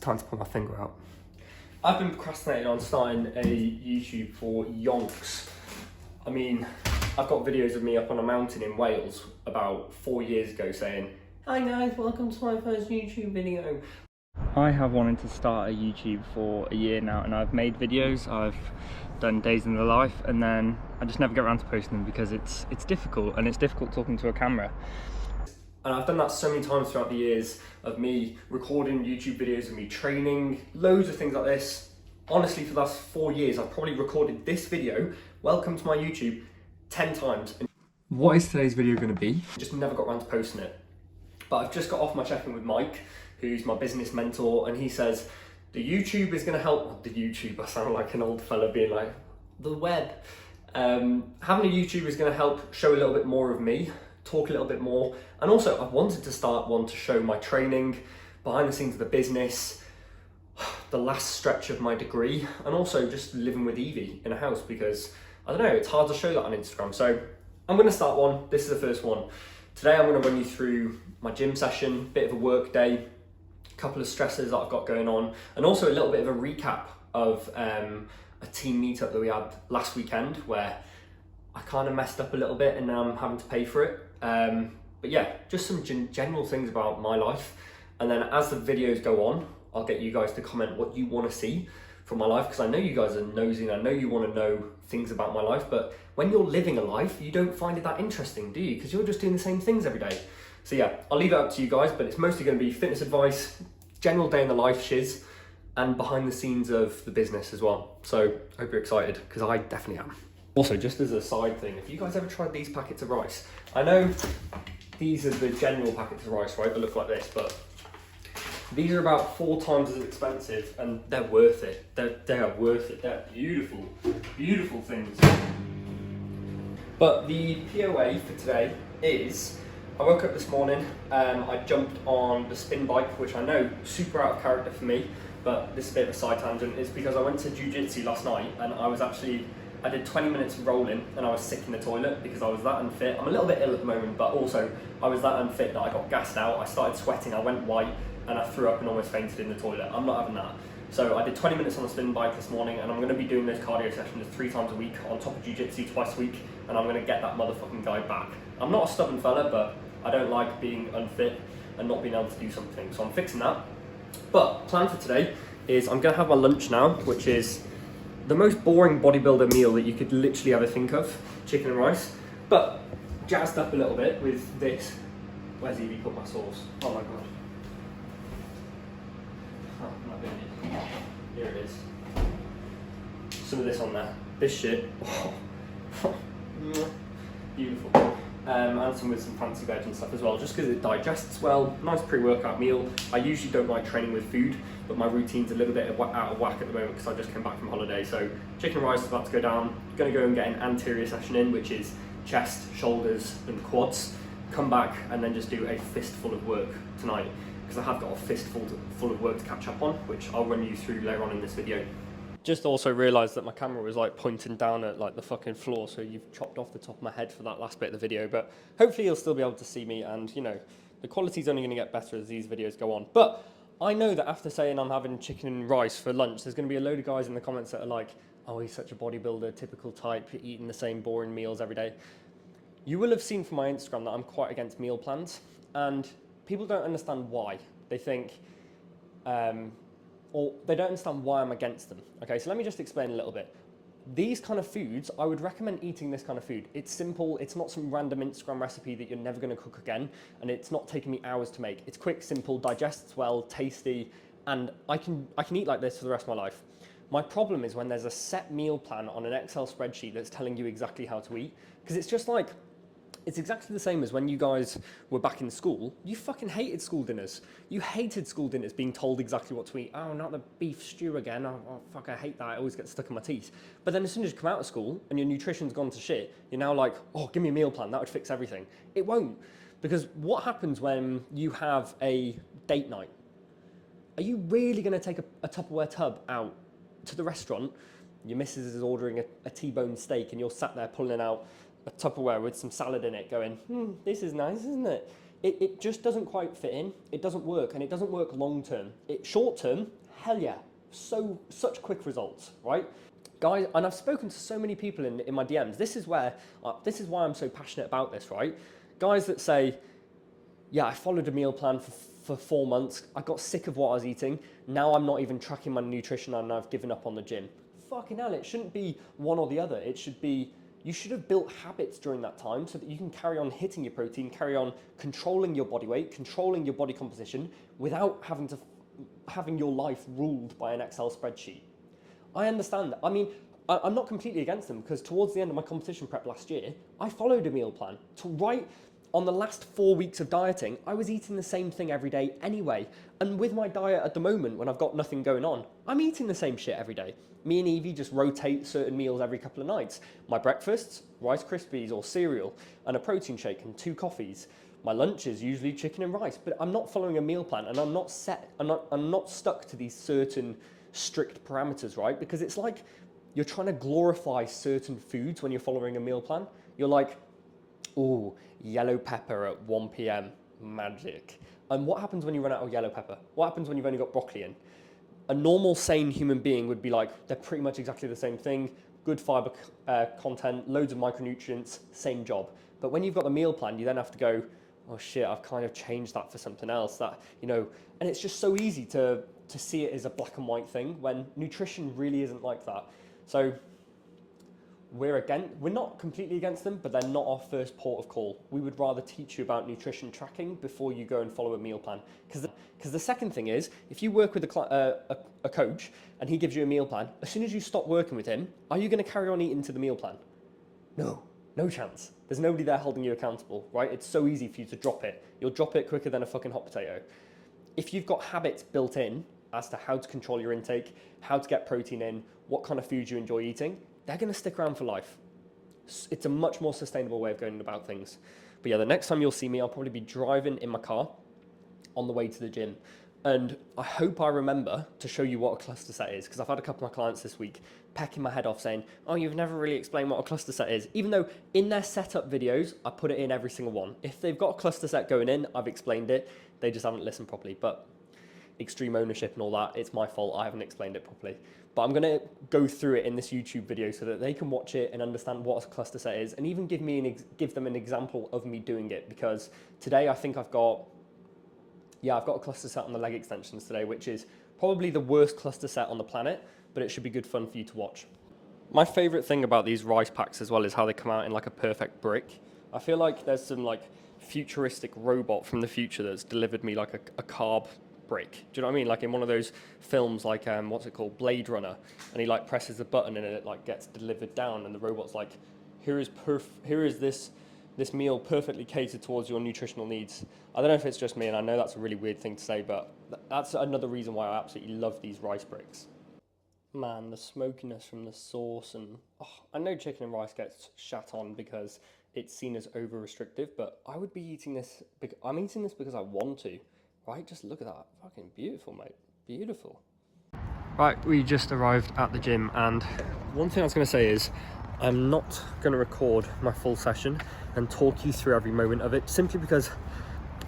time to pull my finger out. I've been procrastinating on starting a YouTube for yonks. I mean, I've got videos of me up on a mountain in Wales about 4 years ago saying, "Hi guys, welcome to my first YouTube video." I have wanted to start a YouTube for a year now, and I've made videos, I've done days in the life, and then I just never get around to posting them because it's difficult, and it's difficult talking to a camera. And I've done that so many times throughout the years of me recording YouTube videos of me training, loads of things like this. Honestly, for the last 4 years, I've probably recorded this video, welcome to my YouTube, 10 times. What is today's video going to be? Just never got around to posting it. But I've just got off my check-in with Mike, who's my business mentor, and he says, the YouTube is going to help, the YouTube, I sound like an old fella being like, the web. Having a YouTube is going to help show a little bit more of me, talk a little bit more, and also I wanted to start one to show my training, behind the scenes of the business, the last stretch of my degree, and also just living with Evie in a house, because I don't know, it's hard to show that on Instagram. So I'm going to start one. This is the first one. Today I'm going to run you through my gym session, bit of a work day, a couple of stresses that I've got going on, and also a little bit of a recap of a team meetup that we had last weekend where I kind of messed up a little bit and now I'm having to pay for it. But yeah, just some general things about my life. And then as the videos go on, I'll get you guys to comment what you want to see from my life, because I know you guys are nosy and I know you want to know things about my life, but when you're living a life, you don't find it that interesting, do you? Because you're just doing the same things every day. So yeah, I'll leave it up to you guys, but it's mostly going to be fitness advice, general day in the life shiz, and behind the scenes of the business as well. So I hope you're excited, because I definitely am. Also, just as a side thing, have you guys ever tried these packets of rice? I know these are the general packets of rice, right, that look like this, but these are about 4 times as expensive, and they're worth it. They are worth it. They're beautiful, beautiful things. But the POA for today is, I woke up this morning, I jumped on the spin bike, which I know super out of character for me, but this is a bit of a side tangent. It's because I went to jiu-jitsu last night, and I did 20 minutes of rolling, and I was sick in the toilet because I was that unfit. I'm a little bit ill at the moment, but also I was that unfit that I got gassed out. I started sweating, I went white, and I threw up and almost fainted in the toilet. I'm not having that. So I did 20 minutes on the spin bike this morning, and I'm going to be doing those cardio sessions 3 times a week on top of jiu-jitsu twice a week, and I'm going to get that motherfucking guy back. I'm not a stubborn fella, but I don't like being unfit and not being able to do something, so I'm fixing that. But plan for today is I'm going to have my lunch now, which is the most boring bodybuilder meal that you could literally ever think of, chicken and rice, but jazzed up a little bit with this. Where's Evie put my sauce? Oh my god. Oh, my baby. Here it is. Some of this on there. This shit. Beautiful. And some with some fancy veg and stuff as well, just because it digests well. Nice pre-workout meal. I usually don't like training with food, but my routine's a little bit out of whack at the moment because I just came back from holiday. So chicken and rice is about to go down. Going to go and get an anterior session in, which is chest, shoulders and quads. Come back and then just do a fistful of work tonight, because I have got a fistful of work to catch up on, which I'll run you through later on in this video. Just also realised that my camera was like pointing down at like the fucking floor, so you've chopped off the top of my head for that last bit of the video, but hopefully you'll still be able to see me, and you know, the quality's only going to get better as these videos go on. But I know that after saying I'm having chicken and rice for lunch, there's going to be a load of guys in the comments that are like, oh, he's such a bodybuilder, typical type, eating the same boring meals every day. You will have seen from my Instagram that I'm quite against meal plans, and people don't understand why. They think, or they don't understand why I'm against them. Okay, so let me just explain a little bit. These kind of foods, I would recommend eating this kind of food. It's simple, it's not some random Instagram recipe that you're never gonna cook again, and it's not taking me hours to make. It's quick, simple, digests well, tasty, and I can eat like this for the rest of my life. My problem is when there's a set meal plan on an Excel spreadsheet that's telling you exactly how to eat, because it's just like, it's exactly the same as when you guys were back in school. You fucking hated school dinners. You hated school dinners, being told exactly what to eat. Oh, not the beef stew again. Oh fuck, I hate that. I always get stuck in my teeth. But then as soon as you come out of school and your nutrition's gone to shit, you're now like, oh, give me a meal plan. That would fix everything. It won't. Because what happens when you have a date night? Are you really going to take a Tupperware tub out to the restaurant? Your missus is ordering a T-bone steak and you're sat there pulling out a Tupperware with some salad in it going, this is nice, isn't it? it just doesn't quite fit in. It doesn't work, and it doesn't work long term. Short term, hell yeah, such quick results, right? Guys, and I've spoken to so many people in my DMs. This is why I'm so passionate about this, right? Guys that say, yeah, I followed a meal plan for 4 months. I got sick of what I was eating. Now I'm not even tracking my nutrition and I've given up on the gym. Fucking hell, it shouldn't be one or the other. It should be, you should have built habits during that time so that you can carry on hitting your protein, carry on controlling your body weight, controlling your body composition without having your life ruled by an Excel spreadsheet. I understand that. I mean, I'm not completely against them because towards the end of my competition prep last year, I followed a meal plan. On the last 4 weeks of dieting, I was eating the same thing every day anyway. And with my diet at the moment, when I've got nothing going on, I'm eating the same shit every day. Me and Evie just rotate certain meals every couple of nights. My breakfasts, Rice Krispies or cereal, and a protein shake and 2 coffees. My lunch is usually chicken and rice, but I'm not following a meal plan and I'm not stuck to these certain strict parameters, right? Because it's like you're trying to glorify certain foods when you're following a meal plan. You're like, oh, yellow pepper at 1 p.m, magic. And what happens when you run out of yellow pepper? What happens when you've only got broccoli in? A normal, sane human being would be like, they're pretty much exactly the same thing, good fiber content, loads of micronutrients, same job. But when you've got the meal plan, you then have to go, oh shit, I've kind of changed that for something else. That, and it's just so easy to see it as a black and white thing when nutrition really isn't like that. So we're not completely against them, but they're not our first port of call. We would rather teach you about nutrition tracking before you go and follow a meal plan. Because the second thing is, if you work with a coach and he gives you a meal plan, as soon as you stop working with him, are you going to carry on eating to the meal plan? No chance. There's nobody there holding you accountable, right? It's so easy for you to drop it. You'll drop it quicker than a fucking hot potato. If you've got habits built in as to how to control your intake, how to get protein in, what kind of foods you enjoy eating, they're going to stick around for life. It's a much more sustainable way of going about things. But yeah, the next time you'll see me, I'll probably be driving in my car on the way to the gym. And I hope I remember to show you what a cluster set is, because I've had a couple of my clients this week pecking my head off saying, oh, you've never really explained what a cluster set is. Even though in their setup videos, I put it in every single one. If they've got a cluster set going in, I've explained it. They just haven't listened properly. But extreme ownership and all that, it's my fault. I haven't explained it properly. But I'm going to go through it in this YouTube video so that they can watch it and understand what a cluster set is, and even give them an example of me doing it, because today I think I've got a cluster set on the leg extensions today, which is probably the worst cluster set on the planet, but it should be good fun for you to watch. My favorite thing about these rice packs as well is how they come out in like a perfect brick. I feel like there's some like futuristic robot from the future that's delivered me like a carb brick. Do you know what I mean? Like in one of those films, like what's it called, Blade Runner, and he like presses a button and it like gets delivered down, and the robot's like, here is this meal perfectly catered towards your nutritional needs. I don't know if it's just me, and I know that's a really weird thing to say, but that's another reason why I absolutely love these rice bricks. Man, the smokiness from the sauce, and I know chicken and rice gets shat on because it's seen as over restrictive, but I would be eating this. I'm eating this because I want to. Right, just look at that. Fucking beautiful, mate. Beautiful. Right, we just arrived at the gym, and one thing I was going to say is I'm not going to record my full session and talk you through every moment of it, simply because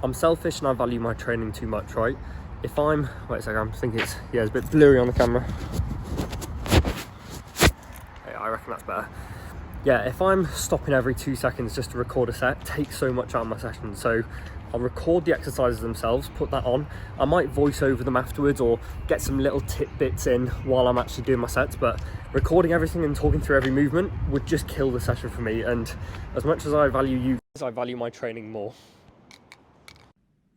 I'm selfish and I value my training too much, right? Wait a second, I'm thinking it's a bit blurry on the camera. Yeah, I reckon that's better. Yeah, if I'm stopping every 2 seconds just to record a set, it takes so much out of my session. So I'll record the exercises themselves, put that on. I might voice over them afterwards or get some little tidbits in while I'm actually doing my sets, but recording everything and talking through every movement would just kill the session for me. And as much as I value you, I value my training more.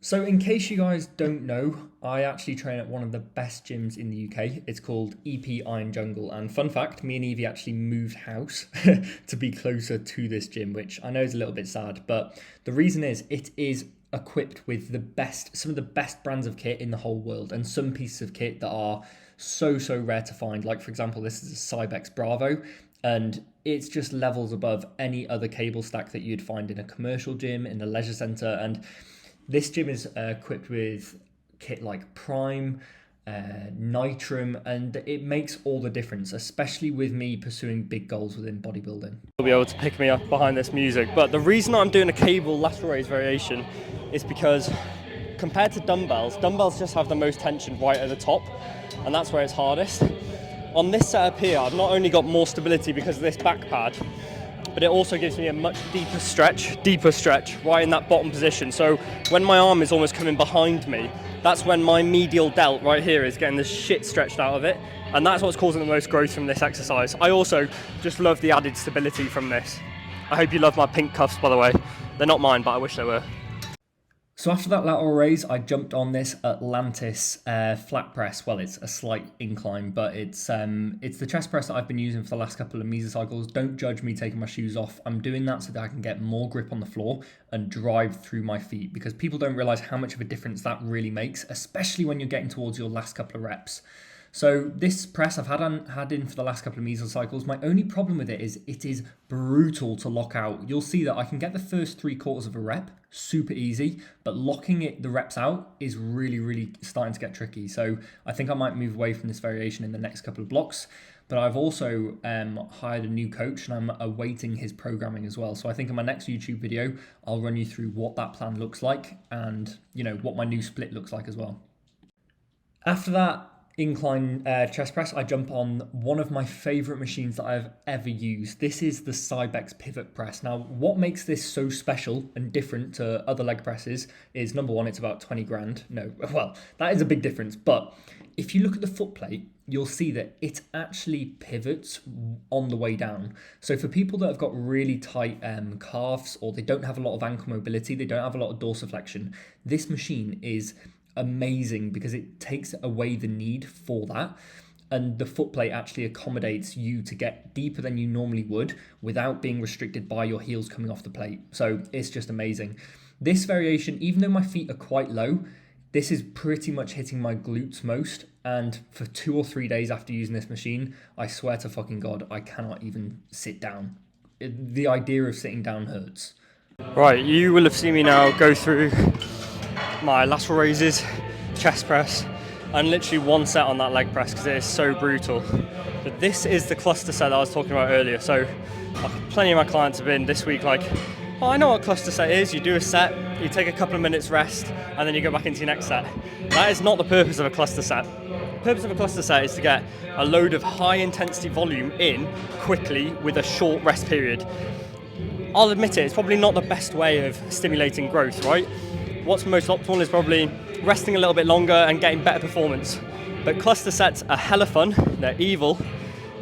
So in case you guys don't know, I actually train at one of the best gyms in the UK. It's called EP Iron Jungle. And fun fact, me and Evie actually moved house to be closer to this gym, which I know is a little bit sad, but the reason is it is equipped with some of the best brands of kit in the whole world, and some pieces of kit that are so rare to find. Like for example, this is a Cybex Bravo, and it's just levels above any other cable stack that you'd find in a commercial gym, in a leisure centre. And this gym is equipped with kit like Prime, Nitrum, and it makes all the difference, especially with me pursuing big goals within bodybuilding. You'll be able to pick me up behind this music, but the reason I'm doing a cable lateral raise variation is because compared to dumbbells just have the most tension right at the top, and that's where it's hardest. On this setup here, I've not only got more stability because of this back pad, but it also gives me a much deeper stretch right in that bottom position. So when my arm is almost coming behind me, that's when my medial delt right here is getting the shit stretched out of it, and that's what's causing the most growth from this exercise. I also just love the added stability from this. I hope you love my pink cuffs, by the way. They're not mine, but I wish they were. So after that lateral raise, I jumped on this Atlantis flat press. Well, it's a slight incline, but it's the chest press that I've been using for the last couple of mesocycles. Don't judge me taking my shoes off. I'm doing that so that I can get more grip on the floor and drive through my feet, because people don't realize how much of a difference that really makes, especially when you're getting towards your last couple of reps. So this press I've had in for the last couple of mesocycles. My only problem with it is brutal to lock out. You'll see that I can get the first 3/4 of a rep super easy, but locking the reps out is really starting to get tricky. So I think I might move away from this variation in the next couple of blocks. But I've also hired a new coach, and I'm awaiting his programming as well. So I think in my next YouTube video, I'll run you through what that plan looks like and what my new split looks like as well. After that incline chest press, I jump on one of my favorite machines that I've ever used. This is the Cybex pivot press. Now, what makes this so special and different to other leg presses is, number one, it's about 20 grand. No, well, that is a big difference. But if you look at the foot plate, you'll see that it actually pivots on the way down. So for people that have got really tight calves, or they don't have a lot of ankle mobility, they don't have a lot of dorsiflexion, this machine is amazing because it takes away the need for that, and the foot plate actually accommodates you to get deeper than you normally would without being restricted by your heels coming off the plate. So it's just amazing. This variation, even though my feet are quite low, this is pretty much hitting my glutes most, and for 2 or 3 days after using this machine, I swear to fucking God, I cannot even sit down. The idea of sitting down hurts. Right, you will have seen me now go through my lateral raises, chest press, and literally one set on that leg press because it is so brutal. But this is the cluster set that I was talking about earlier. So plenty of my clients have been this week like, oh, I know what a cluster set is. You do a set, you take a couple of minutes rest, and then you go back into your next set. That is not the purpose of a cluster set. The purpose of a cluster set is to get a load of high intensity volume in quickly with a short rest period. I'll admit it, it's probably not the best way of stimulating growth, right? What's most optimal is probably resting a little bit longer and getting better performance. But cluster sets are hella fun, they're evil.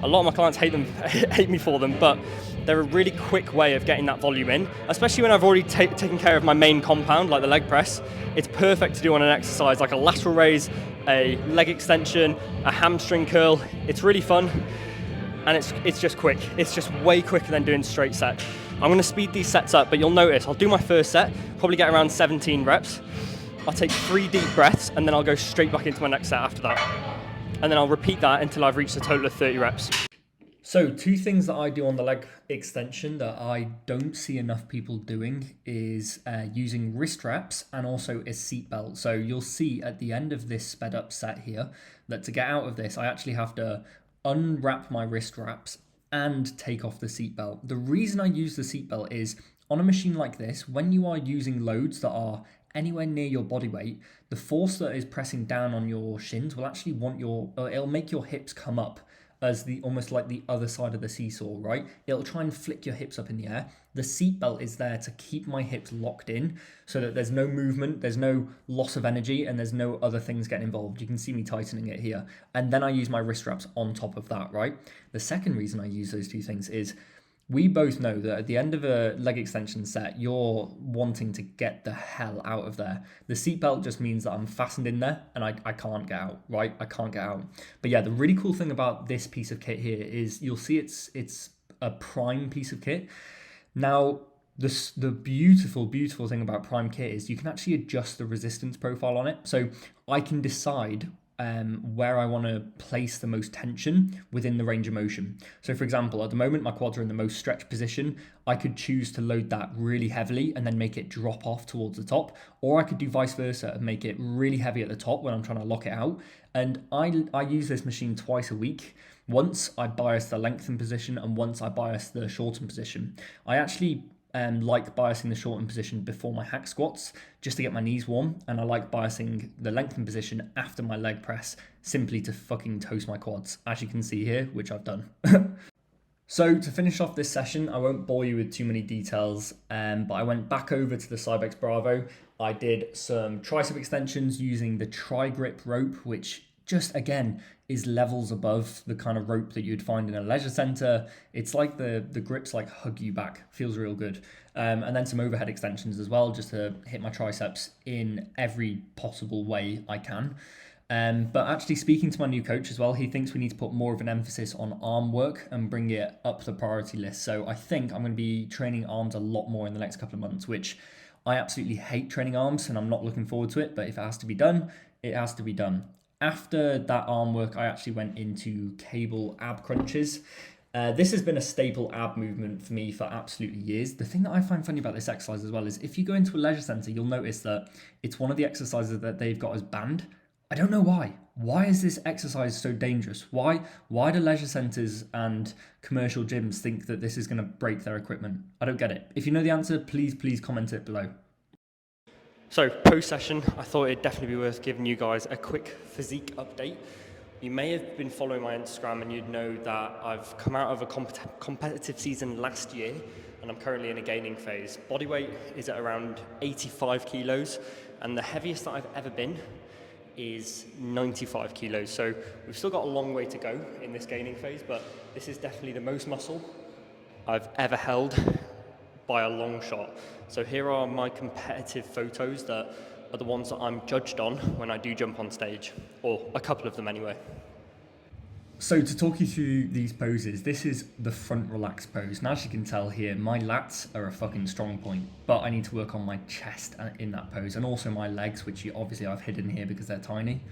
A lot of my clients hate me for them, but they're a really quick way of getting that volume in, especially when I've already taken care of my main compound, like the leg press. It's perfect to do on an exercise like a lateral raise, a leg extension, a hamstring curl. It's really fun, and it's just quick. It's just way quicker than doing straight set. I'm gonna speed these sets up, but you'll notice I'll do my first set, probably get around 17 reps. I'll take 3 deep breaths, and then I'll go straight back into my next set after that. And then I'll repeat that until I've reached a total of 30 reps. So 2 things that I do on the leg extension that I don't see enough people doing is using wrist wraps and also a seat belt. So you'll see at the end of this sped up set here that to get out of this, I actually have to unwrap my wrist wraps and take off the seatbelt. The reason I use the seatbelt is on a machine like this, when you are using loads that are anywhere near your body weight, the force that is pressing down on your shins will actually it'll make your hips come up as almost like the other side of the seesaw, right? It'll try and flick your hips up in the air. The seatbelt is there to keep my hips locked in so that there's no movement, there's no loss of energy, and there's no other things getting involved. You can see me tightening it here. And then I use my wrist wraps on top of that, right? The second reason I use those 2 things is we both know that at the end of a leg extension set, you're wanting to get the hell out of there. The seatbelt just means that I'm fastened in there and I can't get out, right? I can't get out. But yeah, the really cool thing about this piece of kit here is you'll see it's a Prime piece of kit. Now, the beautiful thing about Prime kit is you can actually adjust the resistance profile on it. So I can decide where I want to place the most tension within the range of motion. So, for example, at the moment, my quads are in the most stretched position. I could choose to load that really heavily and then make it drop off towards the top, or I could do vice versa and make it really heavy at the top when I'm trying to lock it out. And I use this machine twice a week. Once I bias the lengthened position, and once I bias the shortened position. I actually like biasing the shortened position before my hack squats just to get my knees warm, and I like biasing the lengthened position after my leg press simply to fucking toast my quads, as you can see here, which I've done. So to finish off this session, I won't bore you with too many details, but I went back over to the Cybex Bravo. I did some tricep extensions using the tri-grip rope, which just again is levels above the kind of rope that you'd find in a leisure center. It's like the grips like hug you back, feels real good. And then some overhead extensions as well, just to hit my triceps in every possible way I can. But actually speaking to my new coach as well, he thinks we need to put more of an emphasis on arm work and bring it up the priority list. So I think I'm going to be training arms a lot more in the next couple of months, which I absolutely hate training arms and I'm not looking forward to it. But if it has to be done, it has to be done. After that arm work, I actually went into cable ab crunches. This has been a staple ab movement for me for absolutely years. The thing that I find funny about this exercise as well is if you go into a leisure center, you'll notice that it's one of the exercises that they've got as banned. I don't know why. Why is this exercise so dangerous? Why do leisure centers and commercial gyms think that this is going to break their equipment? I don't get it. If you know the answer, please comment it below. So post-session, I thought it'd definitely be worth giving you guys a quick physique update. You may have been following my Instagram and you'd know that I've come out of a competitive season last year and I'm currently in a gaining phase. Body weight is at around 85 kilos and the heaviest that I've ever been is 95 kilos. So we've still got a long way to go in this gaining phase, but this is definitely the most muscle I've ever held by a long shot. So here are my competitive photos that are the ones that I'm judged on when I do jump on stage, or a couple of them anyway. So to talk you through these poses, this is the front relaxed pose. Now as you can tell here, my lats are a fucking strong point, but I need to work on my chest in that pose and also my legs, which obviously I've hidden here because they're tiny.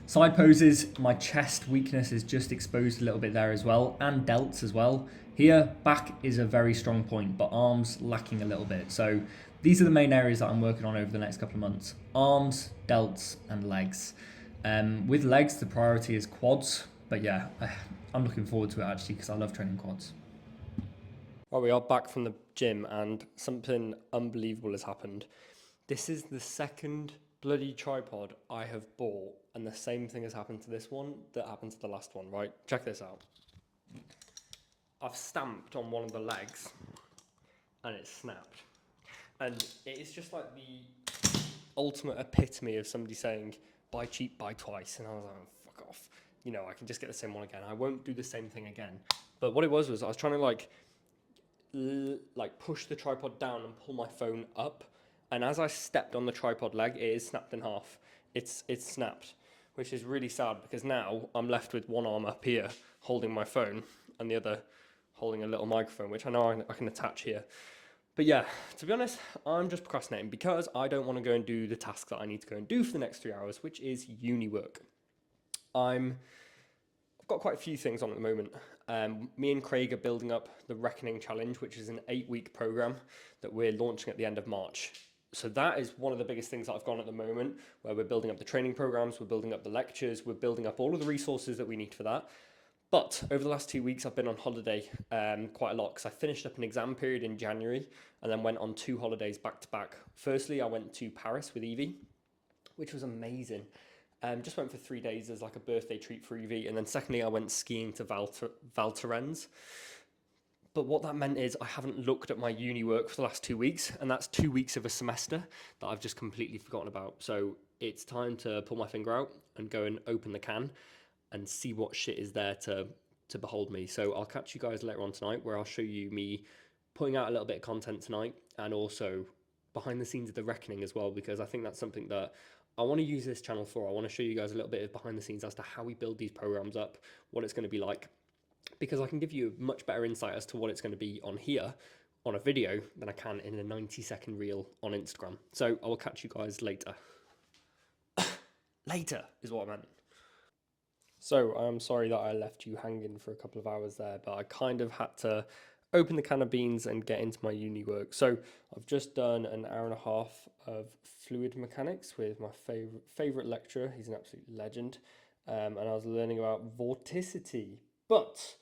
Side poses, my chest weakness is just exposed a little bit there as well, and delts as well. Here, back is a very strong point, but arms lacking a little bit. So these are the main areas that I'm working on over the next couple of months. Arms, delts, and legs. With legs, the priority is quads, but yeah, I'm looking forward to it actually because I love training quads. Well, we are back from the gym and something unbelievable has happened. This is the second bloody tripod I have bought, and the same thing has happened to this one that happened to the last one, right? Check this out. I've stamped on one of the legs and it snapped. And it is just like the ultimate epitome of somebody saying, buy cheap, buy twice. And I was like, oh, fuck off. You know, I can just get the same one again. I won't do the same thing again. But what it was I was trying to like push the tripod down and pull my phone up. And as I stepped on the tripod leg, it is snapped in half. It's snapped, which is really sad because now I'm left with one arm up here holding my phone and the other holding a little microphone, which I know I can attach here. But yeah, to be honest, I'm just procrastinating because I don't want to go and do the task that I need to go and do for the next 3 hours, which is uni work. I've got quite a few things on at the moment. Me and Craig are building up the Reckoning Challenge, which is an 8-week program that we're launching at the end of March. So that is one of the biggest things that I've got at the moment, where we're building up the training programs, we're building up the lectures, we're building up all of the resources that we need for that. But over the last 2 weeks, I've been on holiday quite a lot because I finished up an exam period in January and then went on 2 holidays back to back. Firstly, I went to Paris with Evie, which was amazing. Just went for 3 days as like a birthday treat for Evie. And then secondly, I went skiing to Val Thorens. But what that meant is I haven't looked at my uni work for the last 2 weeks, and that's 2 weeks of a semester that I've just completely forgotten about. So it's time to pull my finger out and go and open the can and see what shit is there to behold me. So I'll catch you guys later on tonight where I'll show you me putting out a little bit of content tonight and also behind the scenes of the Reckoning as well, because I think that's something that I want to use this channel for. I want to show you guys a little bit of behind the scenes as to how we build these programs up, what it's going to be like, because I can give you a much better insight as to what it's going to be on here on a video than I can in a 90-second reel on Instagram. So I will catch you guys later. Later is what I meant. So I'm sorry that I left you hanging for a couple of hours there, but I kind of had to open the can of beans and get into my uni work. So I've just done an hour and a half of fluid mechanics with my favorite lecturer. He's an absolute legend, and I was learning about vorticity. But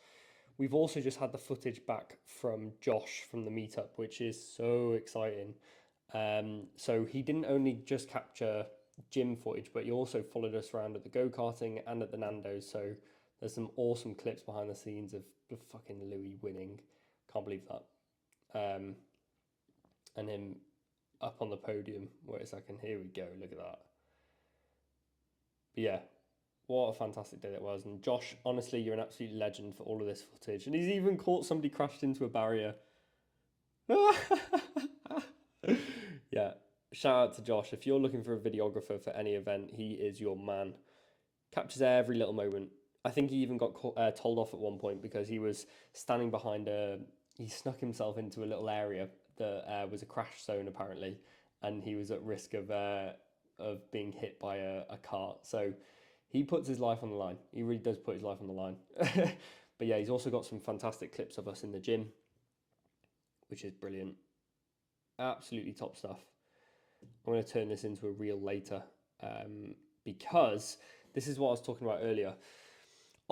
we've also just had the footage back from Josh from the meetup, which is so exciting. So he didn't only just capture gym footage, but he also followed us around at the go-karting and at the Nando's. So there's some awesome clips behind the scenes of fucking Louis winning. Can't believe that. And him up on the podium. Wait a second. Here we go. Look at that. But yeah, what a fantastic day that was. And Josh, honestly, you're an absolute legend for all of this footage. And he's even caught somebody crashed into a barrier. Yeah, shout out to Josh. If you're looking for a videographer for any event, he is your man. Captures every little moment. I think he even got told off at one point because he was standing behind he snuck himself into a little area that was a crash zone apparently, and he was at risk of being hit by a car. So he puts his life on the line. He really does put his life on the line. But yeah, he's also got some fantastic clips of us in the gym, which is brilliant. Absolutely top stuff. I'm going to turn this into a reel later because this is what I was talking about earlier.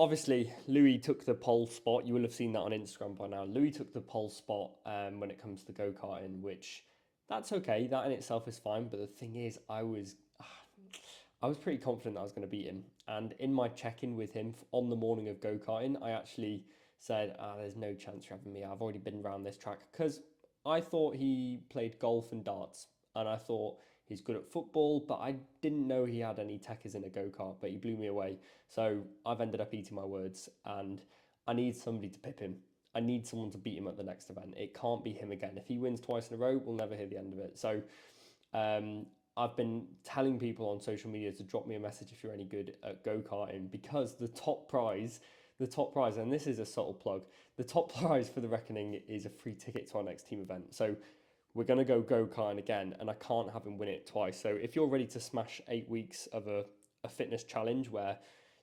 Obviously, Louis took the pole spot. You will have seen that on Instagram by now. Louis took the pole spot when it comes to go-karting, which that's okay. That in itself is fine. But the thing is, I was pretty confident that I was going to beat him. And in my check-in with him on the morning of go-karting, I actually said, there's no chance you're having me. I've already been around this track because I thought he played golf and darts. And I thought he's good at football, but I didn't know he had any techers in a go-kart, but he blew me away. So I've ended up eating my words, and I need somebody to pip him. I need someone to beat him at the next event. It can't be him again. If he wins twice in a row, we'll never hear the end of it. So I've been telling people on social media to drop me a message if you're any good at go-karting, because the top prize, and this is a subtle plug, the top prize for the Reckoning is a free ticket to our next team event. So we're going to go karting again, and I can't have him win it twice. So if you're ready to smash 8 weeks of a fitness challenge where,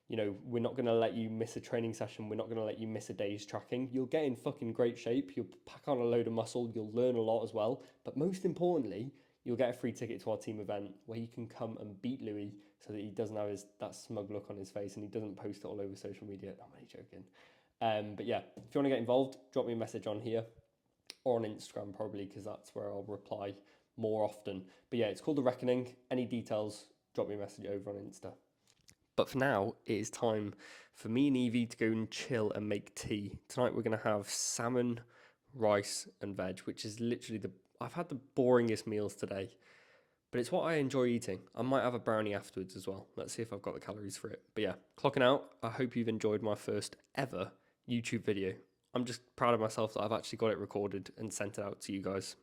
you know, we're not going to let you miss a training session, we're not going to let you miss a day's tracking, you'll get in fucking great shape, you'll pack on a load of muscle, you'll learn a lot as well. But most importantly, you'll get a free ticket to our team event where you can come and beat Louis so that he doesn't have that smug look on his face and he doesn't post it all over social media. I'm only joking. But yeah, if you want to get involved, drop me a message on here or on Instagram probably, because that's where I'll reply more often. But yeah, it's called The Reckoning. Any details, drop me a message over on Insta. But for now, it is time for me and Evie to go and chill and make tea. Tonight we're going to have salmon, rice and veg, which is literally I've had the boringest meals today, but it's what I enjoy eating. I might have a brownie afterwards as well. Let's see if I've got the calories for it. But yeah, clocking out. I hope you've enjoyed my first ever YouTube video. I'm just proud of myself that I've actually got it recorded and sent it out to you guys.